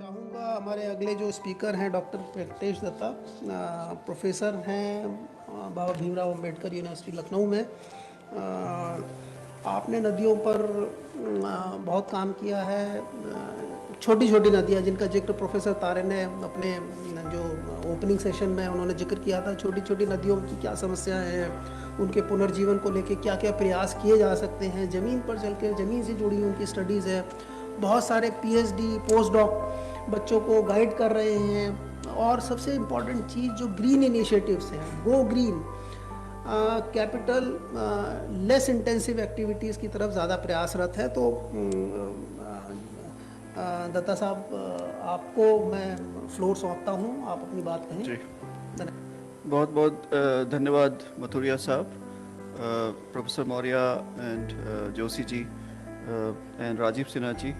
चाहूँगा हमारे अगले जो स्पीकर हैं डॉक्टर वेंकटेश दत्ता, प्रोफेसर हैं बाबा भीमराव अंबेडकर यूनिवर्सिटी लखनऊ में। आपने नदियों पर बहुत काम किया है। छोटी छोटी नदियाँ जिनका जिक्र प्रोफेसर तारे ने अपने जो ओपनिंग सेशन में उन्होंने जिक्र किया था, छोटी छोटी नदियों की क्या समस्याएं हैं, उनके पुनर्जीवन को लेके क्या क्या प्रयास किए जा सकते हैं, ज़मीन पर चल के ज़मीन से जुड़ी उनकी स्टडीज़ है। बहुत सारे पीएचडी पोस्ट डॉक बच्चों को गाइड कर रहे हैं। और सबसे इम्पॉर्टेंट चीज़ जो ग्रीन इनिशिएटिव्स हैं, go green, capital less intensive activities की तरफ ज़्यादा प्रयासरत है। तो दत्ता साहब, आपको मैं फ्लोर सौंपता हूँ, आप अपनी बात कहें। जी, बहुत बहुत धन्यवाद मथुरिया साहब, professor Maurya and Joshi ji and Rajiv Sinha ji.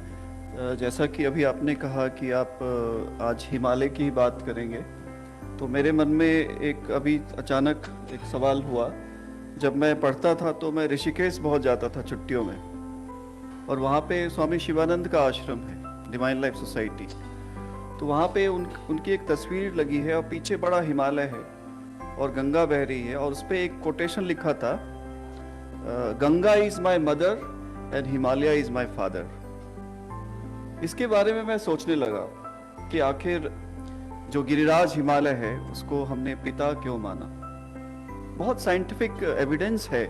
जैसा कि अभी आपने कहा कि आप आज हिमालय की बात करेंगे, तो मेरे मन में एक अभी अचानक एक सवाल हुआ। जब मैं पढ़ता था तो मैं ऋषिकेश बहुत जाता था छुट्टियों में, और वहाँ पे स्वामी शिवानंद का आश्रम है, डिवाइन लाइफ सोसाइटी। तो वहाँ पे उनकी एक तस्वीर लगी है और पीछे बड़ा हिमालय है और गंगा बह रही है, और उस पर एक कोटेशन लिखा था, Ganga is my mother and Himalaya is my father. इसके बारे में मैं सोचने लगा कि आखिर जो गिरिराज हिमालय है उसको हमने पिता क्यों माना। बहुत साइंटिफिक एविडेंस है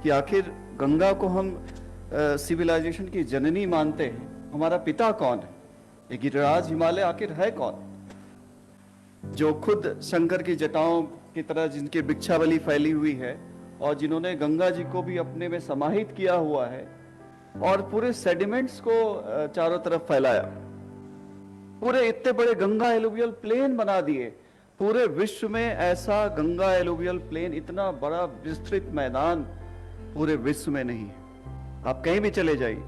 कि आखिर गंगा को हम सिविलाइजेशन की जननी मानते हैं, हमारा पिता कौन है, ये गिरिराज हिमालय आखिर है कौन, जो खुद शंकर की जटाओं की तरह जिनकी वृक्षावली फैली हुई है, और जिन्होंने गंगा जी को भी अपने में समाहित किया हुआ है, और पूरे सेडिमेंट्स को चारों तरफ फैलाया, पूरे इतने बड़े गंगा एलुवियल प्लेन बना दिए। पूरे विश्व में ऐसा गंगा एलुवियल प्लेन, इतना बड़ा विस्तृत मैदान पूरे विश्व में नहीं है, आप कहीं भी चले जाइए।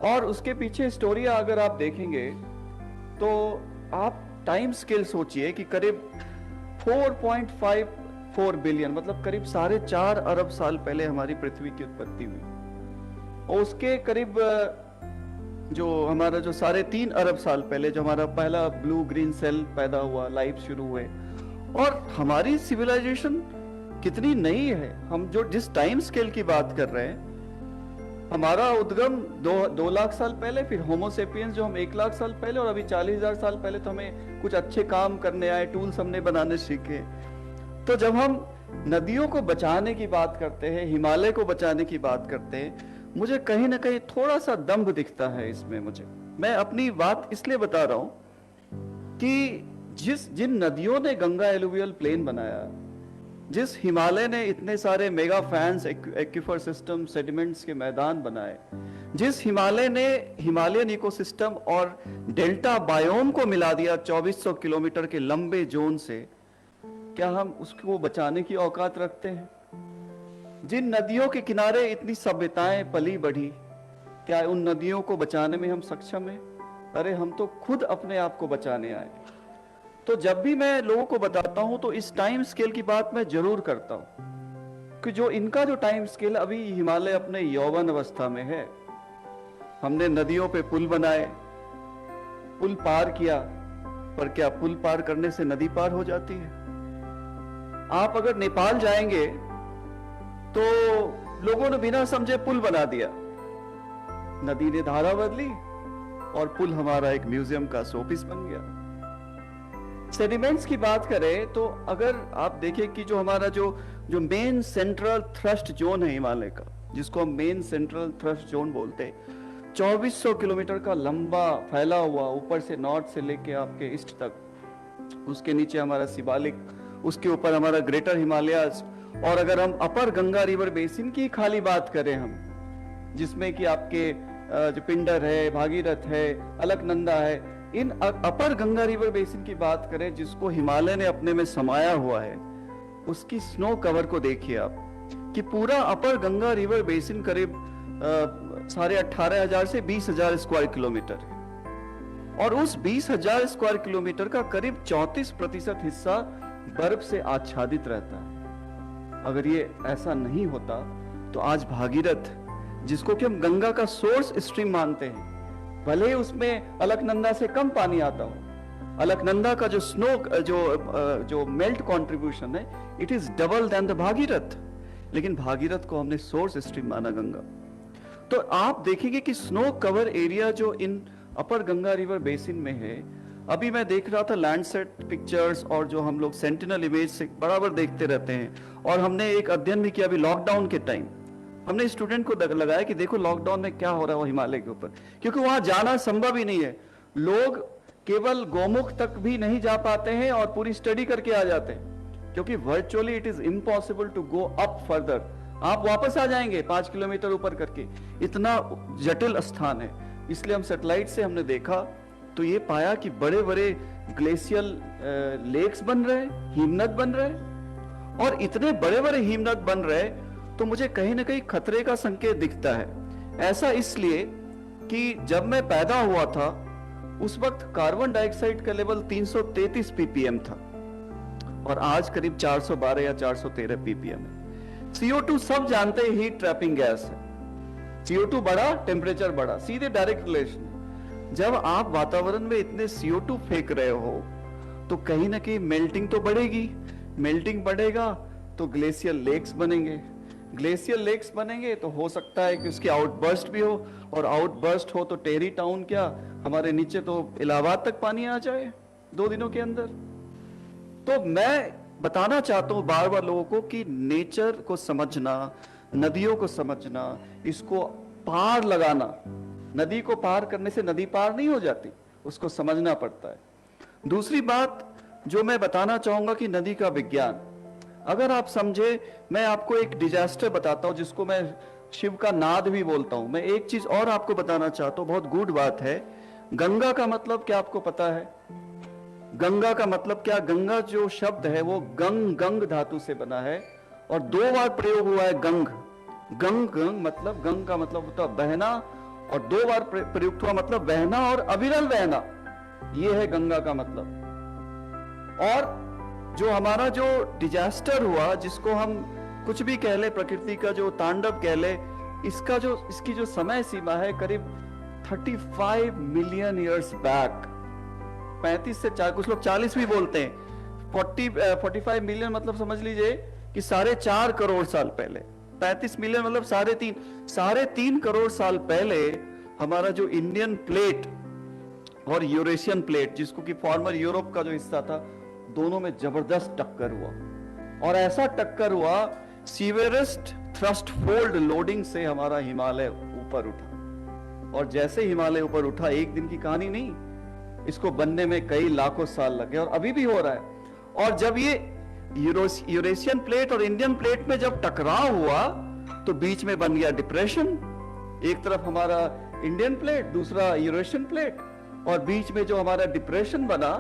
और उसके पीछे स्टोरी अगर आप देखेंगे तो आप टाइम स्केल सोचिए कि करीब 4.54 बिलियन, मतलब करीब 4.5 अरब साल पहले हमारी पृथ्वी की उत्पत्ति हुई, और उसके करीब जो हमारा जो 3.5 अरब साल पहले जो हमारा पहला ब्लू ग्रीन सेल पैदा हुआ, लाइफ शुरू हुए। और हमारी सिविलाइजेशन कितनी नई है। हम जो जिस टाइम स्केल की बात कर रहे हैं, हमारा उद्गम 2 लाख साल पहले, फिर होमोसेपियंस जो हम 1 लाख साल पहले, और अभी 40,000 साल पहले तो हमें कुछ अच्छे काम करने आए, टूल्स हमने बनाने सीखे। तो जब हम नदियों को बचाने की बात करते हैं, हिमालय को बचाने की बात करते हैं, मुझे कहीं ना कहीं थोड़ा सा दंभ दिखता है इसमें मुझे। मैं अपनी बात इसलिए बता रहा हूं कि जिन नदियों ने गंगा एलुवियल प्लेन बनाया, जिस हिमालय ने इतने सारे mega fans, aquifer system, sediments के मैदान बनाए, जिस हिमालय ने हिमालयन इकोसिस्टम और डेल्टा बायोम को मिला दिया 2400 किलोमीटर के लंबे जोन से, क्या हम उसको बचाने की औकात रखते हैं? जिन नदियों के किनारे इतनी सभ्यताएं पली बढ़ी, क्या उन नदियों को बचाने में हम सक्षम हैं? अरे हम तो खुद अपने आप को बचाने आए। तो जब भी मैं लोगों को बताता हूं तो इस टाइम स्केल की बात मैं जरूर करता हूं कि जो इनका जो टाइम स्केल, अभी हिमालय अपने यौवन अवस्था में है। हमने नदियों पे पुल बनाए, पुल पार किया, पर क्या पुल पार करने से नदी पार हो जाती है? आप अगर नेपाल जाएंगे तो लोगों ने बिना समझे पुल बना दिया, नदी ने धारा बदली और पुल हमारा एक म्यूजियम का शोपीस बन गया। सेडिमेंट्स की बात करें तो अगर आप देखें कि जो हमारा जो मेन सेंट्रल थ्रस्ट जोन है हिमालय का, जिसको हम मेन सेंट्रल थ्रस्ट जोन बोलते हैं, 2400 किलोमीटर का लंबा फैला हुआ, ऊपर से नॉर्थ से लेके आपके ईस्ट तक। उसके नीचे हमारा शिवालिक, उसके ऊपर हमारा ग्रेटर हिमालयाज। और अगर हम अपर गंगा रिवर बेसिन की खाली बात करें हम, जिसमें कि आपके जो पिंडर है, भागीरथ है, अलकनंदा है, इन अपर गंगा रिवर बेसिन की बात करें, जिसको हिमालय ने अपने में समाया हुआ है, उसकी स्नो कवर को देखिए आप, कि पूरा अपर गंगा रिवर बेसिन करीब 18,500 से 20,000 स्क्वायर किलोमीटर है, और उस 20,000 स्क्वायर किलोमीटर का करीब 34% हिस्सा बर्फ से आच्छादित रहता है। अगर ये ऐसा नहीं होता तो आज भागीरथ, जिसको कि हम गंगा का सोर्स स्ट्रीम मानते हैं, भले ही उसमें अलकनंदा से कम पानी आता हो, अलकनंदा का जो स्नो जो मेल्ट कंट्रीब्यूशन है, it is double than the Bhagirath, लेकिन भागीरथ को हमने सोर्स स्ट्रीम माना गंगा। तो आप देखेंगे कि स्नो कवर एरिया जो इन अपर गंगा रिवर बेसिन में है, अभी मैं देख रहा था लैंडसेट पिक्चर्स और जो हम लोग सेंटिनल इमेज से बराबर देखते रहते हैं, और हमने एक अध्ययन भी किया अभी लॉकडाउन के टाइम, हमने स्टूडेंट को लगाया कि देखो लॉकडाउन में क्या हो रहा है वो हिमालय के ऊपर, क्योंकि वहां जाना संभव ही नहीं है, लोग केवल गोमुख तक भी नहीं जा पाते हैं और पूरी स्टडी करके आ जाते हैं, क्योंकि virtually it is impossible to go up further. आप वापस आ जाएंगे 5 किलोमीटर ऊपर करके, इतना जटिल स्थान है। इसलिए हम सैटेलाइट से हमने देखा तो ये पाया कि बड़े बड़े ग्लेशियल लेक्स बन रहे, हिमनद बन रहे, और इतने बड़े बड़े हिमनद बन रहे तो मुझे कहीं ना कहीं खतरे का संकेत दिखता है। ऐसा इसलिए कि जब मैं पैदा हुआ था उस वक्त कार्बन डाइऑक्साइड का लेवल 333 ppm था और आज करीब 412 या 413 ppm है। CO2 सब जानते हैं हीट ट्रैपिंग गैस है, CO2 बढ़ा टेम्परेचर बढ़ा, सीधे डायरेक्ट रिलेशन। जब आप वातावरण में इतने CO2 फेंक रहे हो तो कहीं ना कहीं मेल्टिंग तो बढ़ेगी, मेल्टिंग बढ़ेगा तो ग्लेशियल लेक्स बनेंगे, ग्लेशियल लेक्स बनेंगे तो हो सकता है कि उसकी आउटबर्स्ट भी हो, और आउटबर्स्ट हो तो टेरी टाउन क्या हमारे नीचे तो इलाहाबाद तक पानी आ जाए 2 दिनों के अंदर। तो मैं बताना चाहता हूं बार बार लोगों को कि नेचर को समझना, नदियों को समझना, इसको पार लगाना, नदी को पार करने से नदी पार नहीं हो जाती, उसको समझना पड़ता है। दूसरी बात जो मैं बताना चाहूंगा कि नदी का विज्ञान, अगर आप समझे, मैं आपको एक डिजास्टर बताता हूं जिसको मैं शिव का नाद भी बोलता हूं। मैं एक चीज और आपको बताना चाहता हूं, बहुत गुड बात है। गंगा का मतलब क्या आपको पता है? गंगा का मतलब क्या? गंगा जो शब्द है वो गंग गंग धातु से बना है और 2 बार प्रयोग हुआ है गंग। गंग गंग मतलब, गंग का मतलब होता है बहना, और 2 बार प्रयुक्त हुआ मतलब बहना और अविरल बहना, ये है गंगा का मतलब। और जो हमारा जो डिजास्टर हुआ, जिसको हम कुछ भी कह ले, प्रकृति का जो तांडव कह ले, इसकी जो समय सीमा है करीब 35 मिलियन ईयर्स बैक, 35 से 4, कुछ लोग 40 भी बोलते हैं, 45 मिलियन मतलब समझ लीजिए कि 4.5 करोड़ साल पहले। 35 मिलियन मतलब 3.5 करोड़ साल पहले हमारा जो इंडियन प्लेट और यूरेशियन प्लेट, जिसको कि फॉर्मर यूरोप का जो हिस्सा था, दोनों में जबरदस्त टक्कर हुआ। और ऐसा टक्कर हुआ, सीवेरेस्ट थ्रस्ट फोल्ड लोडिंग से हमारा हिमालय ऊपर उठा। और जैसे हिमालय ऊपर उठा, एक दिन की कहानी नहीं, इसको बनने में कई लाखों साल लगे और अभी भी हो रहा है। और जब ये यूरेशियन प्लेट और इंडियन प्लेट में जब टकराव हुआ तो बीच में बन गया डिप्रेशन, एक तरफ हमारा इंडियन प्लेट, दूसरा यूरेशियन प्लेट, और बीच में जो हमारा डिप्रेशन बना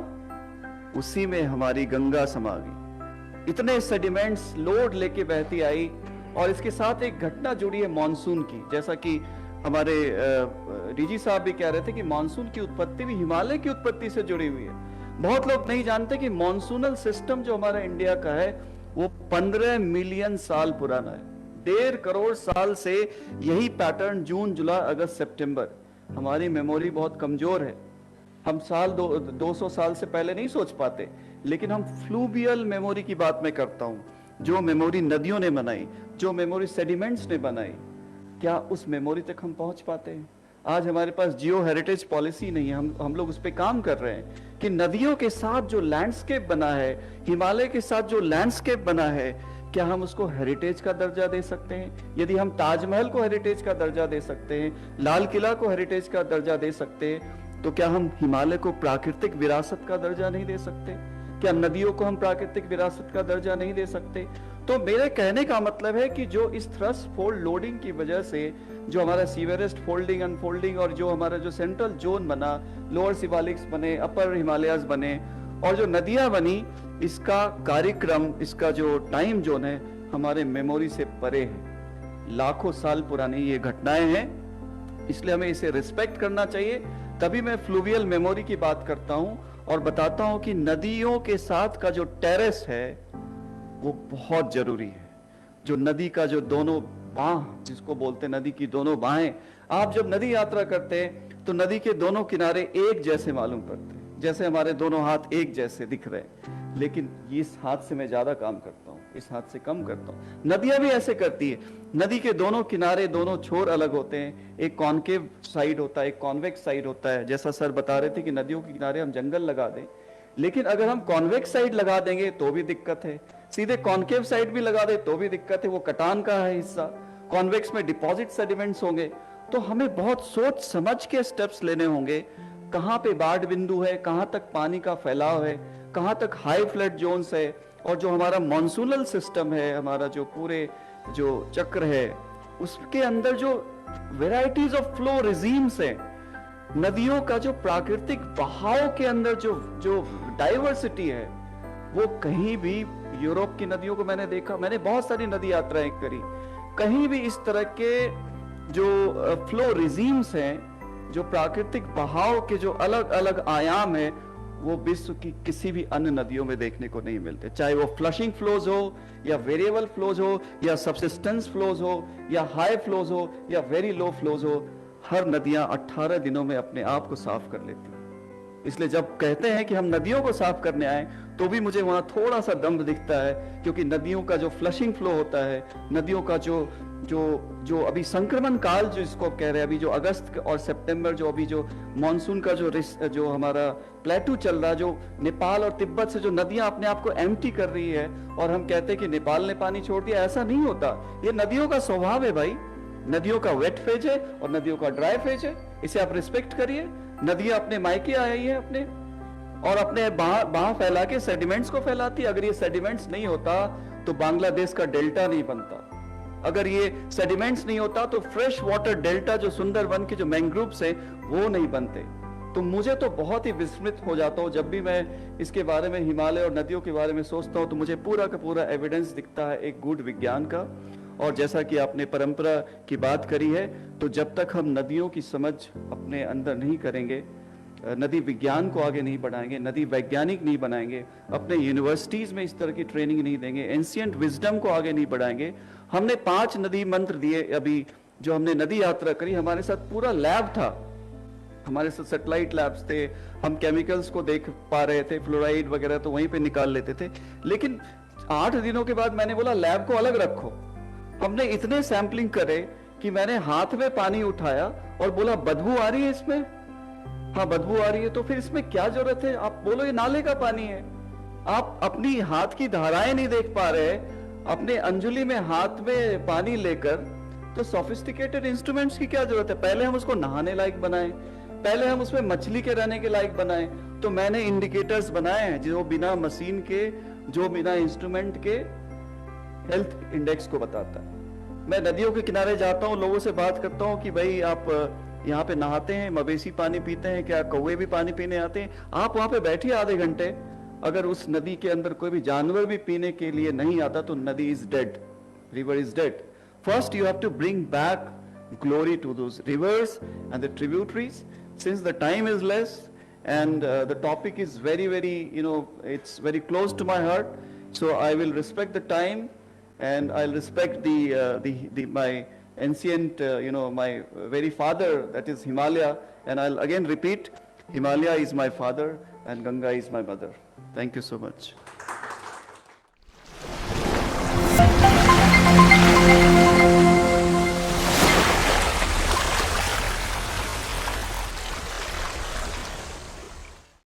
उसी में हमारी गंगा समा गई। इतने सेडिमेंट्स लोड लेके बहती आई, और इसके साथ एक घटना जुड़ी है मॉनसून की, जैसा कि हमारे डीजी साहब भी कह रहे थे कि मॉनसून की उत्पत्ति भी हिमालय की उत्पत्ति से जुड़ी हुई है। बहुत लोग नहीं जानते कि मॉनसूनल सिस्टम जो हमारा इंडिया का है वो 15 मिलियन साल पुराना है। 1.5 करोड़ साल से यही पैटर्न, जून जुलाई अगस्त सितंबर। हमारी मेमोरी बहुत कमजोर है, हम 200 साल से पहले नहीं सोच पाते, लेकिन हम फ्लूवियल मेमोरी की बात मैं करता हूं, जो मेमोरी नदियों ने बनाई, जो मेमोरी सेडिमेंट्स ने बनाई, क्या उस मेमोरी तक हम पहुंच पाते हैं? आज हमारे पास जियो हेरिटेज पॉलिसी नहीं है, हम लोग उस पर काम कर रहे हैं कि नदियों के साथ जो लैंडस्केप बना है, हिमालय के साथ जो लैंडस्केप बना है, क्या हम उसको हेरिटेज का दर्जा दे सकते हैं? यदि हम ताजमहल को हेरिटेज का दर्जा दे सकते हैं, लाल किला को हेरिटेज का दर्जा दे सकते हैं, तो क्या हम हिमालय को प्राकृतिक विरासत का दर्जा नहीं दे सकते? क्या नदियों को हम प्राकृतिक विरासत का दर्जा नहीं दे सकते? तो मेरे कहने का मतलब है कि जो इस थ्रस्ट फोल्ड लोडिंग की वजह से जो हमारा सीवेरेस्ट फोल्डिंग अनफोल्डिंग और जो हमारा जो सेंट्रल जोन बना, लोअर सिवालिक्स बने, अपर हिमालयाज बने, और जो नदियां बनी, इसका कार्यक्रम, इसका जो टाइम जोन है हमारे मेमोरी से परे है। लाखों साल पुरानी ये घटनाएं हैं, इसलिए हमें इसे रिस्पेक्ट करना चाहिए। तभी मैं फ्लूवियल मेमोरी की बात करता हूं और बताता हूं कि नदियों के साथ का जो टेरेस है वो बहुत जरूरी है। जो नदी का जो दोनों बाह जिसको बोलते नदी की दोनों बाहें, आप जब नदी यात्रा करते हैं तो नदी के दोनों किनारे एक जैसे मालूम पड़ते हैं, जैसे हमारे दोनों हाथ एक जैसे दिख रहे हैं। लेकिन इस हाथ से मैं ज्यादा काम करता हूँ, इस हाथ से कम करता हूँ। नदियां भी ऐसे करती है, नदी के दोनों किनारे दोनों छोर अलग होते हैं, एक कॉन्केव साइड होता है, एक कॉन्वेक्स साइड होता है। जैसा सर बता रहे थे कि नदियों के किनारे हम जंगल लगा दें, लेकिन अगर हम कॉन्वेक्स साइड लगा देंगे तो भी दिक्कत है, सीधे कॉन्केव साइड भी लगा दे तो भी दिक्कत है, वो कटान का है हिस्सा, कॉन्वेक्स में डिपॉजिट सेडिमेंट्स होंगे। तो हमें बहुत सोच समझ के स्टेप्स लेने होंगे, कहां पे बाढ़ बिंदु है, कहां तक पानी का फैलाव है, कहां तक हाई फ्लड जोन्स है, और जो हमारा मॉनसूनल सिस्टम है, हमारा जो पूरे जो चक्र है, उसके अंदर जो वेराइटीज ऑफ फ्लो रिजीम्स है, नदियों का जो प्राकृतिक बहाव के अंदर जो जो डाइवर्सिटी है, वो कहीं भी, यूरोप की नदियों को मैंने देखा, मैंने बहुत सारी नदी यात्राएं करी, कहीं भी इस तरह के जो फ्लो रिजीम्स हैं, जो प्राकृतिक बहाव के जो अलग अलग आयाम है, वो विश्व की किसी भी अन्य नदियों में देखने को नहीं मिलते। चाहे वो फ्लशिंग फ्लोज हो, या वेरिएबल फ्लोज हो, या सबसिस्टेंस फ्लोज हो, या हाई फ्लोज हो, या वेरी लो फ्लोज हो, हर नदियां 18 दिनों में अपने आप को साफ कर लेती हैं। इसलिए जब कहते हैं कि हम नदियों को साफ करने आए, तो भी मुझे वहां थोड़ा सा दम्भ दिखता है, क्योंकि नदियों का जो फ्लशिंग फ्लो होता है, नदियों का जो जो जो अभी संक्रमण काल जो इसको कह रहे हैं, अभी जो अगस्त और सितंबर, जो अभी जो मॉनसून का जो हमारा प्लेटू चल रहा है, जो नेपाल और तिब्बत से जो नदियां अपने आप को एम्प्टी कर रही है, और हम कहते हैं कि नेपाल ने पानी छोड़ दिया, ऐसा नहीं होता। ये नदियों का स्वभाव है भाई, नदियों का वेट फेज है और नदियों का ड्राई फेज है, इसे आप रिस्पेक्ट करिए। नदियां अपने मायके आई है अपने, और अपने बाह फैला के सेडिमेंट्स को फैलाती है। अगर ये सेडिमेंट्स नहीं होता तो बांग्लादेश का डेल्टा नहीं बनता, अगर ये सेडिमेंट्स नहीं होता तो फ्रेश वाटर डेल्टा, जो सुंदरवन के जो मैंग्रोव्स हैं, वो नहीं बनते। तो मुझे तो बहुत ही विस्मित हो जाता हूँ जब भी मैं इसके बारे में, हिमालय और नदियों के बारे में सोचता हूँ, तो मुझे पूरा का पूरा एविडेंस दिखता है एक गूढ़ विज्ञान का। और जैसा कि आपने परंपरा की बात करी है, तो जब तक हम नदियों की समझ अपने अंदर नहीं करेंगे, नदी विज्ञान को आगे नहीं बढ़ाएंगे, नदी वैज्ञानिक नहीं बनाएंगे, अपने यूनिवर्सिटीज में इस तरह की ट्रेनिंग नहीं देंगे, एंशिएंट विजडम को आगे नहीं बढ़ाएंगे। हमने 5 नदी मंत्र दिए, अभी जो हमने नदी यात्रा करी, हमारे साथ पूरा लैब था, हमारे साथ सैटेलाइट लैब्स थे, हम केमिकल्स को देख पा रहे थे, फ्लोराइड वगैरह तो वहीं पे निकाल लेते थे। लेकिन 8 दिनों के बाद मैंने बोला लैब को अलग रखो। हमने इतने सैंपलिंग करे कि मैंने हाथ में पानी उठाया और बोला बदबू आ रही है इसमें, हाँ बदबू आ रही है, तो फिर इसमें क्या जरूरत है? आप बोलो ये नाले का पानी है। आप अपनी हाथ की धाराएं नहीं देख पा रहे, अपने अंजुली में हाथ में पानी लेकर, तो सोफिस्टिकेटेड इंस्ट्रूमेंट्स की क्या जरूरत है? पहले हम उसको नहाने लायक बनाए, पहले हम उसमें मछली के रहने के लायक बनाए। तो मैंने इंडिकेटर्स बनाए हैं जो बिना मशीन के, जो बिना इंस्ट्रूमेंट के हेल्थ इंडेक्स को बताता है। मैं नदियों के किनारे जाता हूँ, लोगों से बात करता हूँ कि भाई आप यहाँ पे नहाते हैं, मवेशी पानी पीते हैं क्या, कौवे भी पानी पीने आते हैं? आप वहां पे बैठिए आधे घंटे, अगर उस नदी के अंदर कोई भी जानवर भी पीने के लिए नहीं आता तो नदी is dead, river is dead. First you have to bring back glory to those rivers and the tributaries, since the time is less and the topic is very it's very close to my heart, so I will respect the time and I'll respect my ancient my very father, that is Himalaya, and I'll again repeat, Himalaya is my father and Ganga is my mother. Thank you so much.